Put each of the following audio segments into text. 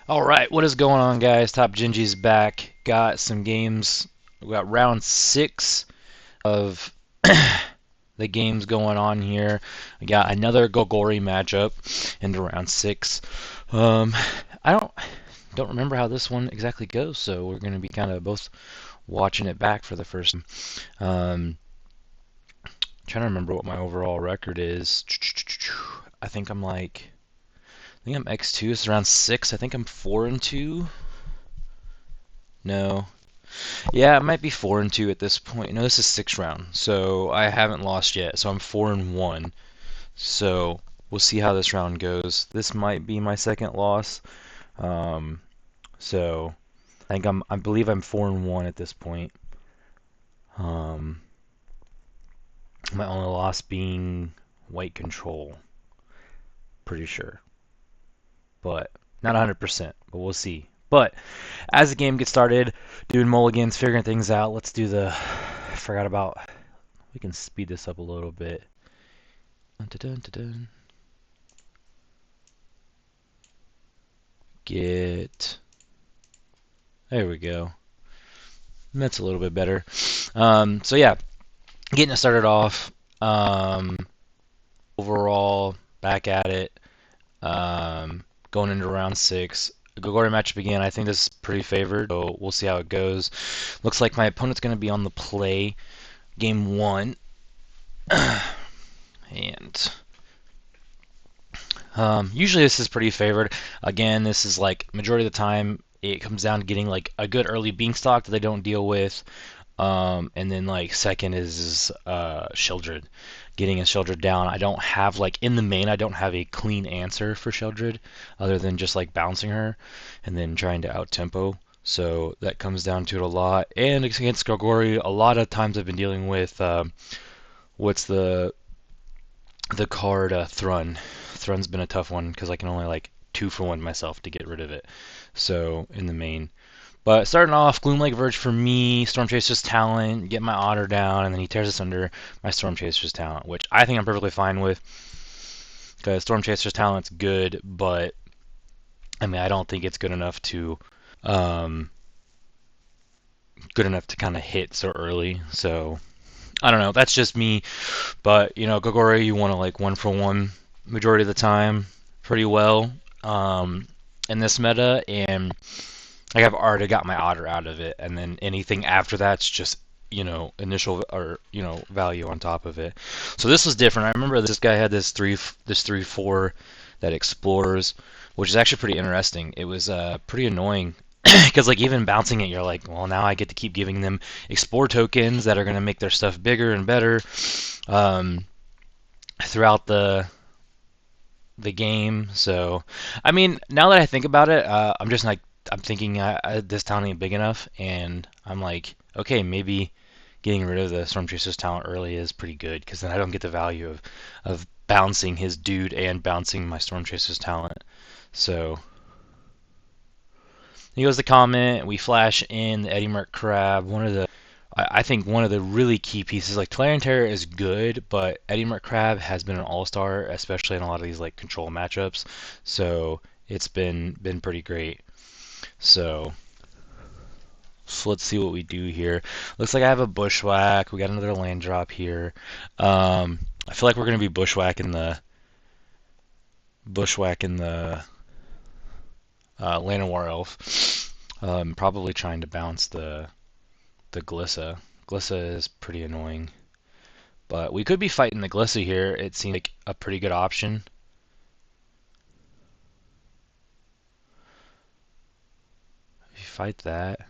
All right, what is going on, guys? Top Gingy's back. Got some games. We got round 6 of the games going on here. We got another Golgari matchup into round 6. Um, I don't remember how this one exactly goes, so we're gonna be kind of both watching it back for the first time. Trying to remember what my overall record is. I think I'm like, I think I'm X2. It's around 6. I think I'm 4-2. No. Yeah, it might be 4-2 at this point. No, this is 6th round, so I haven't lost yet. So I'm 4-1. So we'll see how this round goes. This might be my second loss. Um, so I believe I'm 4-1 at this point. Um, my only loss being white control. Pretty sure, but not 100%. But we'll see. But as the game gets started, doing mulligans, figuring things out. Let's do the. I forgot about. We can speed this up a little bit. Dun, dun, dun, dun. Get. There we go. That's a little bit better. So yeah, getting it started off. Um, Overall, back at it. Going into round 6. Golgari matchup again. I think this is pretty favored, so we'll see how it goes. Looks like my opponent's going to be on the play. Game 1. And usually this is pretty favored. Again, this is like majority of the time it comes down to getting like a good early beanstalk that they don't deal with. And then like second is Sheldred. Getting a Sheldred down. I don't have like in the main I don't have a clean answer for Sheldred other than just like bouncing her and then trying to out tempo. So that comes down to it a lot. And against Golgari, a lot of times I've been dealing with what's the card Thrun. Thrun's been a tough one because I can only like 2-for-1 myself to get rid of it. So in the main. But starting off, Gloomlake Verge for me, Storm Chaser's talent, get my otter down, and then he tears us under my Storm Chaser's talent, which I think I'm perfectly fine with. Because Storm Chaser's talent's good, but I mean I don't think it's um, good enough to kind of hit so early. So I don't know. That's just me. But you know, Golgari, you want to like 1-for-1 majority of the time, pretty well in this meta, and like I've already got my otter out of it, and then anything after that's just initial or value on top of it. So this was different. I remember this guy had this 3/4 that explores, which is actually pretty interesting. It was pretty annoying because like even bouncing it, you're like, well, now I get to keep giving them explore tokens that are going to make their stuff bigger and better um, throughout the game. So, I mean, now that I think about it, I'm just like I'm thinking this talent ain't big enough, and I'm like, okay, maybe getting rid of the Storm Chaser's talent early is pretty good because then I don't get the value of bouncing his dude and bouncing my Storm Chaser's talent. So he goes the comment. We flash in the Eddie Merc Crab. I think one of the really key pieces, like Clarion Terror is good, but Eddie Merc Crab has been an all-star, especially in a lot of these like control matchups. So it's been pretty great. So, let's see what we do here. Looks like I have a bushwhack. We got another land drop here. I feel like we're gonna be bushwhacking the Llanowar Elf. Probably trying to bounce the Glissa. Glissa is pretty annoying. But we could be fighting the Glissa here. It seems like a pretty good option. If you fight that,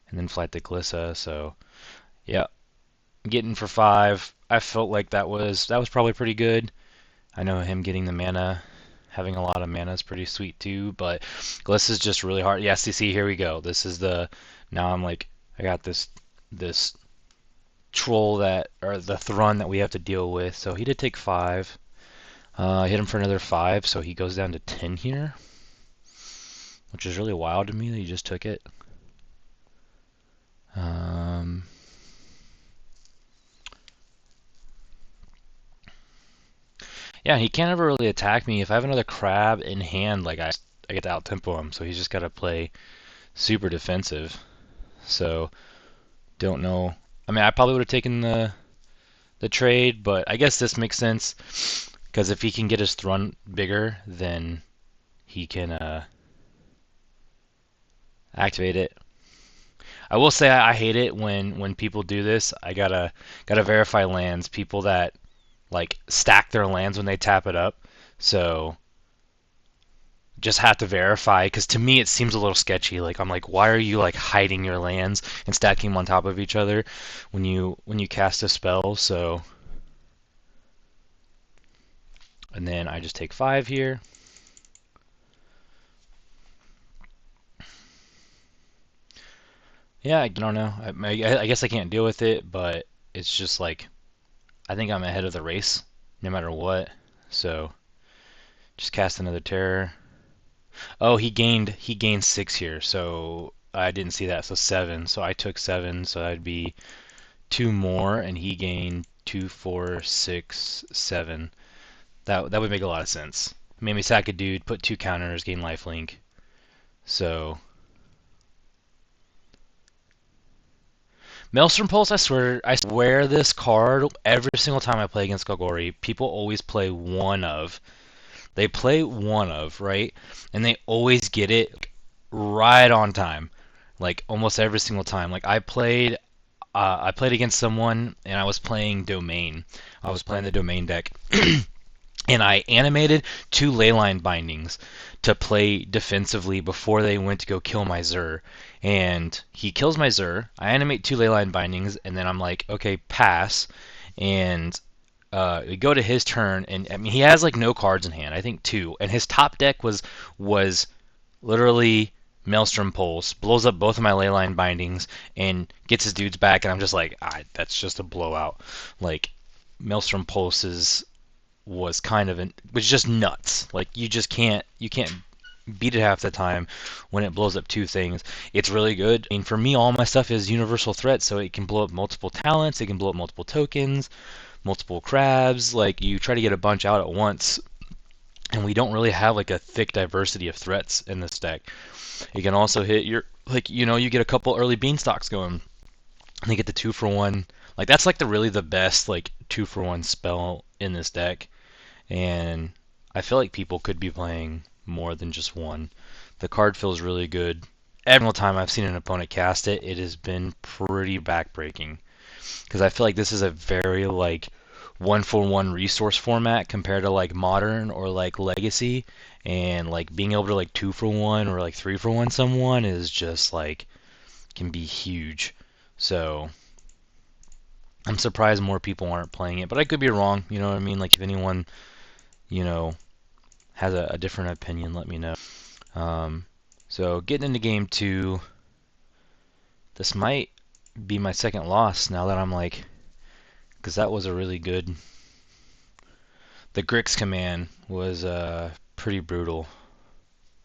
and then fight the Glissa, so yeah. Getting for 5. I felt like that was probably pretty good. I know him getting the mana, having a lot of mana is pretty sweet too, but Gliss is just really hard. Yes, you see, here we go. This is now I'm like, I got this troll or the Thrun that we have to deal with. So he did take 5. I hit him for another 5, so he goes down to 10 here, which is really wild to me that he just took it. Yeah, he can't ever really attack me. If I have another crab in hand, like I get to out tempo him. So he's just got to play super defensive. So don't know. I mean, I probably would have taken the trade, but I guess this makes sense because if he can get his throne bigger, then he can activate it. I will say I hate it when people do this. I gotta verify lands. People that like stack their lands when they tap it up. So just have to verify because to me it seems a little sketchy. Like I'm like, why are you like hiding your lands and stacking them on top of each other when you cast a spell? So and then I just take 5 here. Yeah, I don't know. I guess I can't deal with it, but it's just like I think I'm ahead of the race no matter what. So just cast another terror. Oh, he gained 6 here, so I didn't see that. So 7. So I took 7, so that'd be 2 more, and he gained 2, 4, 6, 7. That would make a lot of sense. Made me sack a dude, put 2 counters, gain lifelink. So Maelstrom Pulse, I swear this card every single time I play against Golgari, people always play one of. They play one of, right? And they always get it right on time. Like almost every single time. Like I played against someone and I was playing Domain. I was playing the Domain deck. And I animated 2 Leyline bindings to play defensively before they went to go kill my Zur. And he kills my Zur. I animate 2 Leyline bindings, and then I'm like, okay, pass. And we go to his turn, and I mean he has like no cards in hand. I think 2, and his top deck was literally Maelstrom Pulse, blows up both of my Leyline bindings, and gets his dudes back. And I'm just like, that's just a blowout. Like Maelstrom Pulse was was just nuts. Like you can't beat it half the time when it blows up 2 things. It's really good. I mean, for me, all my stuff is universal threat, so it can blow up multiple talents, it can blow up multiple tokens, multiple crabs. Like you try to get a bunch out at once, and we don't really have like a thick diversity of threats in this deck. You can also hit your you get a couple early beanstalks going, and they get the 2-for-1. Like that's like the best like 2-for-1 spell in this deck. And I feel like people could be playing more than just one. The card feels really good. Every single time I've seen an opponent cast it, it has been pretty backbreaking. Because I feel like this is a very like 1-for-1 resource format compared to like Modern or like Legacy. And like being able to like 2-for-1 or like 3-for-1 someone is just like can be huge. So I'm surprised more people aren't playing it, but I could be wrong. You know what I mean? Like if anyone has a different opinion, let me know. So getting into game 2, this might be my second loss now that I'm like, because that was a really good. The Grix command was pretty brutal.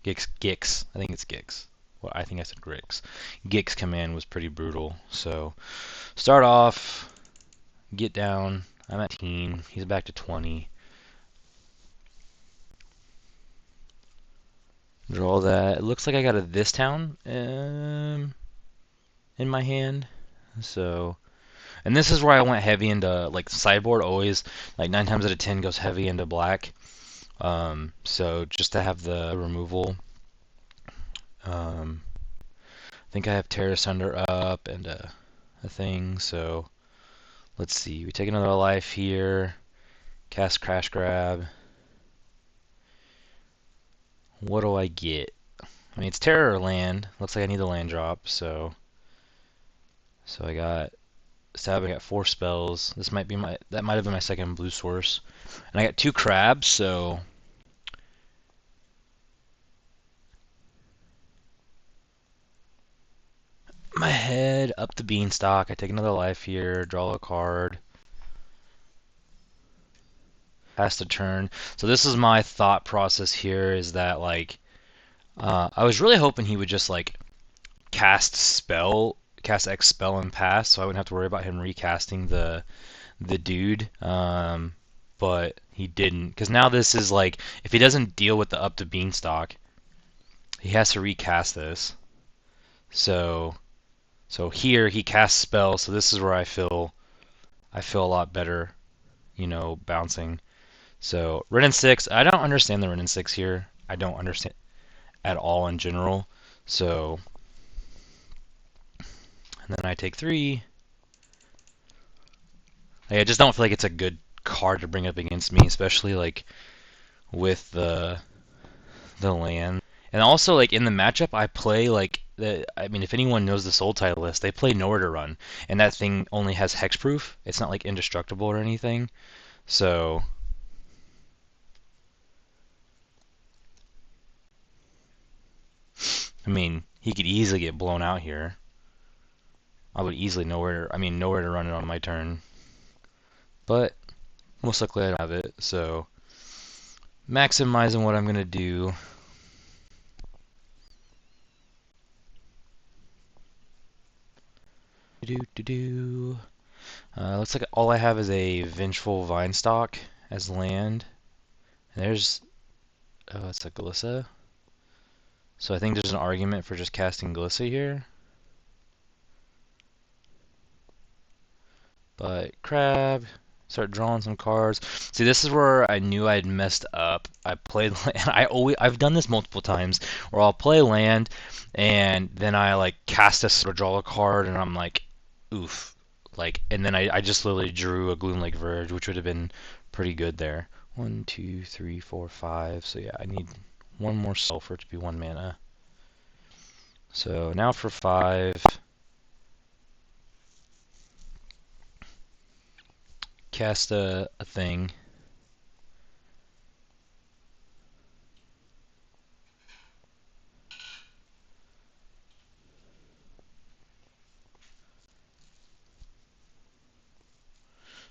Gix, I think it's Gix. Well, I think I said Grix. Gix command was pretty brutal. So start off, get down. I'm at 18. He's back to 20. Draw that. It looks like I got a this town in my hand. So, and this is where I went heavy into like sideboard. Always like 9 times out of 10 goes heavy into black. So just to have the removal. I think I have Terrace Under up and a thing. So let's see. We take another life here. Cast Crash Grab. What do I get? I mean, it's Terror or land. Looks like I need the land drop, so I got Stab. I got 4 spells. That might have been my second blue source, and I got 2 crabs, so my head up the beanstalk. I take another life here, draw a card, pass the turn. So this is my thought process here. Is that like I was really hoping he would just like cast X spell and pass, so I wouldn't have to worry about him recasting the dude. But he didn't, because now this is like if he doesn't deal with the up to beanstalk, he has to recast this. So here he casts spells. So this is where I feel a lot better, you know, bouncing. So Ren and 6, I don't understand the Ren and 6 here. I don't understand at all in general. So, and then I take 3. I just don't feel like it's a good card to bring up against me, especially like with the land. And also like in the matchup, I play like I mean, if anyone knows the Sultai list, they play Nowhere to Run, and that thing only has hexproof. It's not like indestructible or anything. So I mean, he could easily get blown out here. I would easily nowhere to run it on my turn. But most likely I don't have it, so maximizing what I'm gonna do. Looks like all I have is a Vengeful Vinestalk as land. And there's it's a Glissa. So I think there's an argument for just casting Glissa here. But Crab, start drawing some cards. See, this is where I knew I'd messed up. I played, and I've done this multiple times, where I'll play land, and then I like cast a draw a card, and I'm like, oof, like, and then I just literally drew a Gloomlake Verge, which would have been pretty good there. 1, 2, 3, 4, 5. So yeah, I need one more spell for it to be 1 mana. So now for 5. Cast a thing.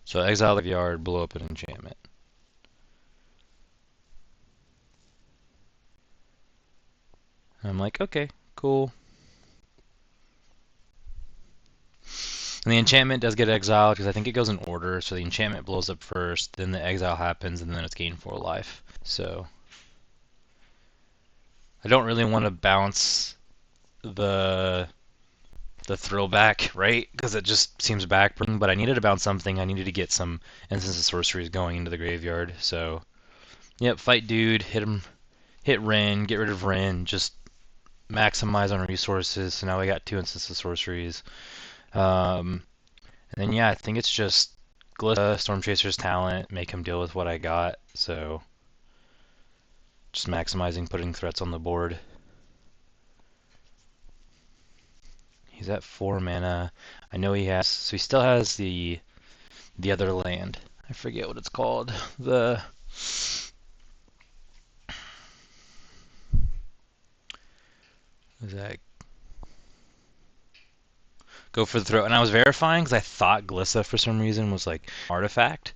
So exile the yard, blow up an enchantment. And I'm like, okay, cool. And the enchantment does get exiled because I think it goes in order. So the enchantment blows up first, then the exile happens, and then it's gained 4 life. So I don't really want to bounce the throwback, right? Because it just seems backbreaking. But I needed to bounce something. I needed to get some instants of sorceries going into the graveyard. So yep, fight dude, hit him, hit Ren, get rid of Ren, just maximize on resources. So now we got 2 instances of sorceries. And then yeah, I think it's just Glissa, Storm Chaser's talent, make him deal with what I got. So just maximizing putting threats on the board. He's at 4 mana. I know he has, so he still has the other land. I forget what it's called. The is that go for the throw? And I was verifying because I thought Glissa for some reason was like artifact.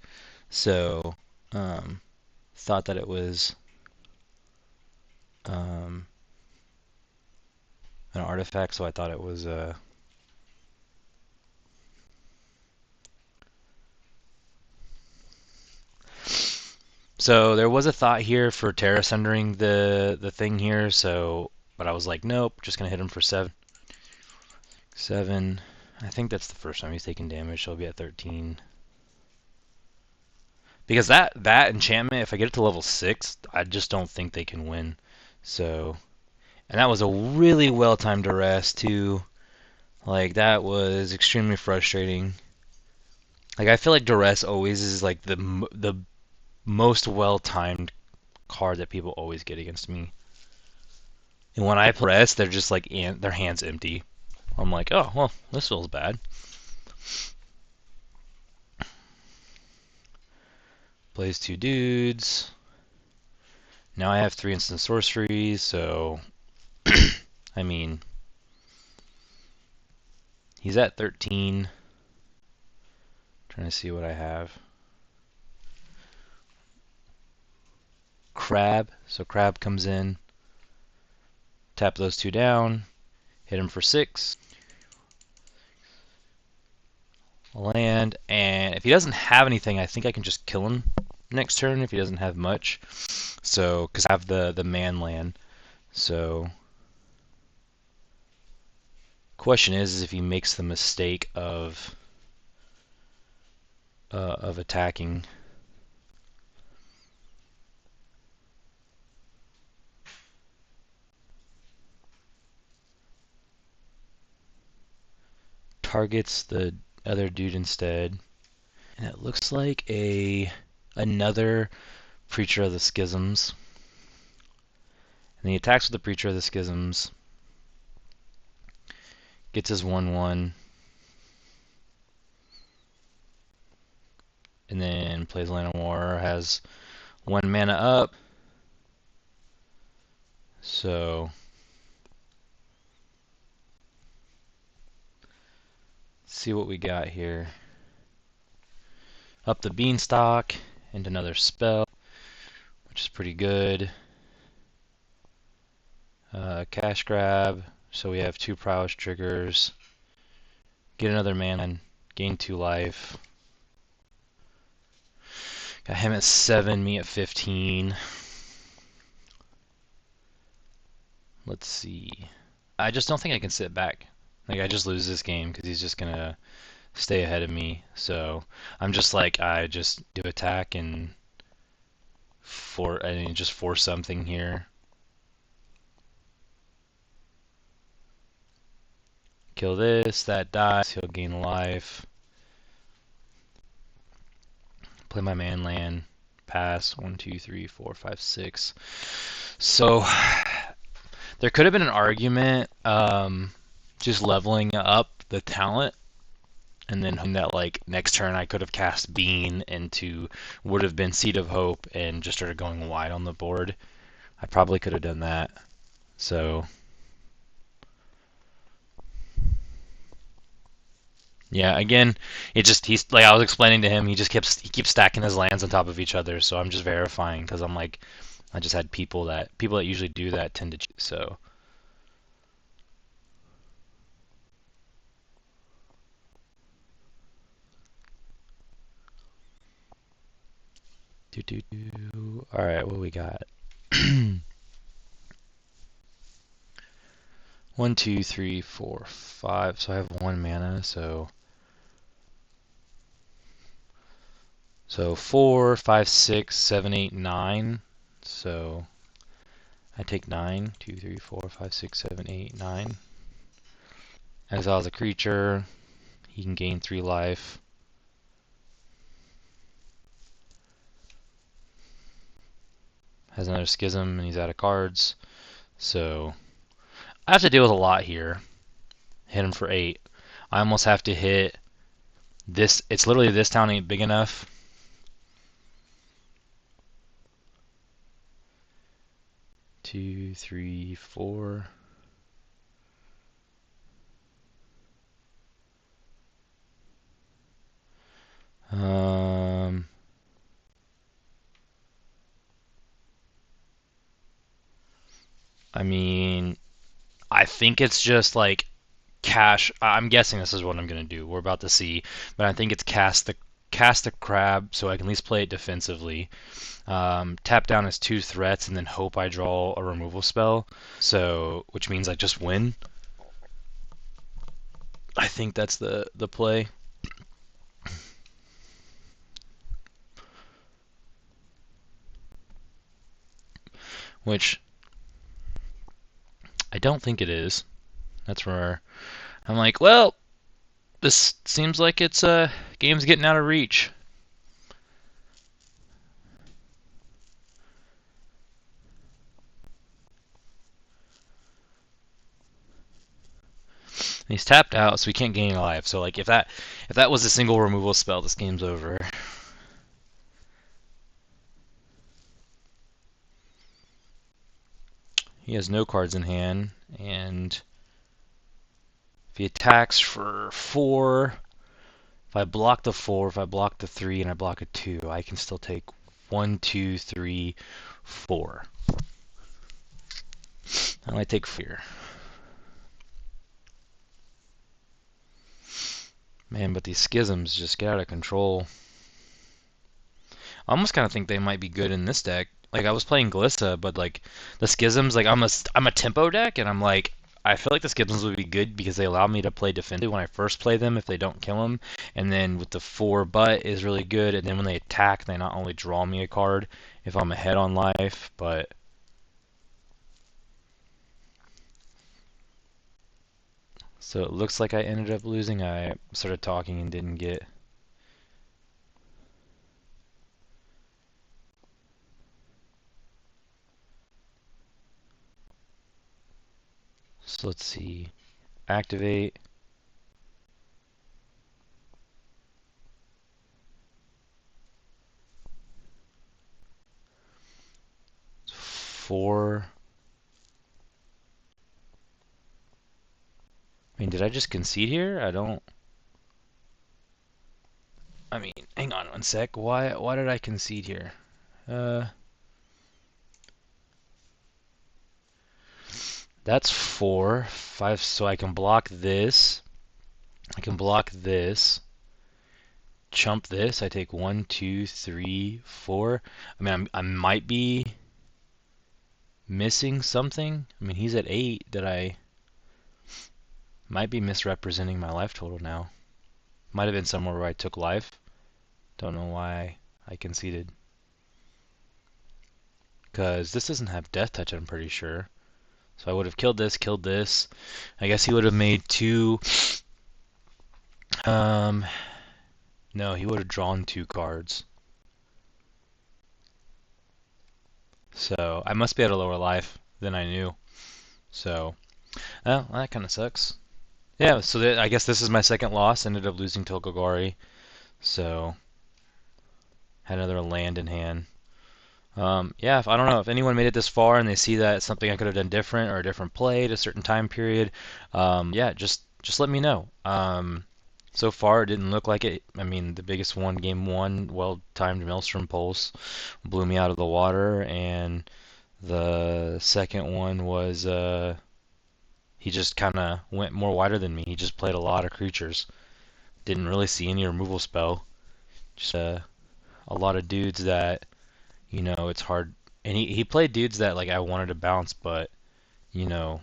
So thought that it was an artifact, so I thought it was so there was a thought here for Terra Sundering the thing here, so but I was like, nope, just gonna hit him for 7. 7. I think that's the first time he's taking damage, so I'll be at 13. Because that enchantment, if I get it to level 6, I just don't think they can win. So, and that was a really well-timed arrest too. Like that was extremely frustrating. Like I feel like duress always is like the most well-timed card that people always get against me. And when I press, they're just like their hands empty. I'm like, oh well, this feels bad. Plays 2 dudes. Now I have 3 instant sorceries, so I mean, he's at 13. Trying to see what I have. Crab. So Crab comes in. Tap those 2 down. Hit him for 6. Land. And if he doesn't have anything, I think I can just kill him next turn if he doesn't have much. So, because I have the man land. So, Question is if he makes the mistake of attacking. Targets the other dude instead. And it looks like another Preacher of the Schisms. And he attacks with the Preacher of the Schisms. Gets his 1/1. And then plays Land of War. Has 1 mana up. So let's see what we got here. Up the Beanstalk into another spell, which is pretty good. Cash grab, so we have 2 prowess triggers. Get another man, gain 2 life. Got him at 7, me at 15. Let's see. I just don't think I can sit back. Like, I just lose this game because he's just gonna stay ahead of me. So I'm just like, I just do attack and just force something here. Kill this, that dies, he'll gain life. Play my man land. Pass. 1, 2, 3, 4, 5, 6. So there could have been an argument just leveling up the talent and then that like next turn I could have cast Bean into would have been Seed of Hope and just started going wide on the board. I probably could have done that. So yeah, again, he's like I was explaining to him, he keeps stacking his lands on top of each other. So I'm just verifying because I'm like, I just had people that usually do that tend to cheat. So all right, what we got? 1, 2, 3, 4, 5. So I have 1 mana. So 4, 5, 6, 7, 8, 9. So I take 9. 2, 3, 4, 5, 6, 7, 8, 9. Exiles a creature. He can gain 3 life. Has another Schism, and he's out of cards. So I have to deal with a lot here. Hit him for 8. I almost have to hit this. It's literally this town ain't big enough. Two, three, 4. I mean, I think it's just like cash. I'm guessing this is what I'm gonna do. We're about to see, but I think it's cast the crab so I can at least play it defensively. Tap down as 2 threats and then hope I draw a removal spell. So which means I just win. I think that's the play. Which I don't think it is. That's where I'm like, well, this seems like it's game's getting out of reach. And he's tapped out, so he can't gain a life. So like if that was a single removal spell, this game's over. He has no cards in hand, and if he attacks for 4, if I block the 4, if I block the 3, and I block a 2, I can still take 1, 2, 3, 4. And I take fear. Man, but these schisms just get out of control. I almost kind of think they might be good in this deck. Like I was playing Glissa, but like the schisms, like I'm a tempo deck, and I'm like I feel like the Skippins would be good because they allow me to play defensively when I first play them if they don't kill them, and then with the 4 butt is really good, and then when they attack, they not only draw me a card if I'm ahead on life, but so it looks like I ended up losing. I started talking and didn't get. So let's see. Activate. 4. I mean, did I just concede here? I don't. I mean, hang on one sec. Why did I concede here? Uh, that's 4, 5. So I can block this. I can block this. Chump this. I take 1, 2, 3, 4. I mean, I might be missing something. I mean, he's at 8. That I might be misrepresenting my life total now. Might have been somewhere where I took life. Don't know why I conceded. Because this doesn't have death touch, I'm pretty sure. So I would have killed this, killed this. I guess he would have made 2. Um, no, he would have drawn 2 cards. So I must be at a lower life than I knew. So, well, that kind of sucks. Yeah, so I guess this is my second loss. Ended up losing to Golgari. So, had another land in hand. Yeah, I don't know if anyone made it this far and they see that it's something I could have done different or a different play at a certain time period. Yeah, just let me know. So far, it didn't look like it. I mean, the biggest one, game 1, well-timed Maelstrom Pulse, blew me out of the water, and the second one was he just kind of went more wider than me. He just played a lot of creatures. Didn't really see any removal spell. Just a lot of dudes that, it's hard. And he played dudes that like I wanted to bounce, but you know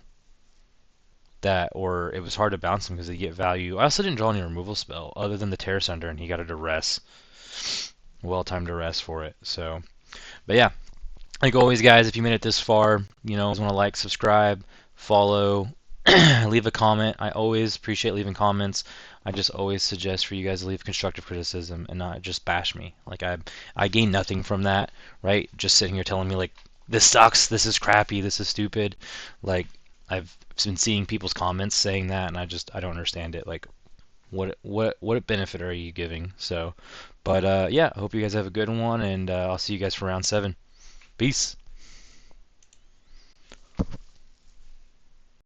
that or it was hard to bounce them because they get value. I also didn't draw any removal spell other than the Terror Sunder, and he got a duress, well-timed duress for it. So, but yeah, like always, guys, if you made it this far, always want to like, subscribe, follow, leave a comment. I always appreciate leaving comments. I just always suggest for you guys to leave constructive criticism and not just bash me. Like I gain nothing from that, right? Just sitting here telling me like this sucks, this is crappy, this is stupid. Like I've been seeing people's comments saying that, and I don't understand it. Like what benefit are you giving? So, but yeah, I hope you guys have a good one, and I'll see you guys for round 7. Peace.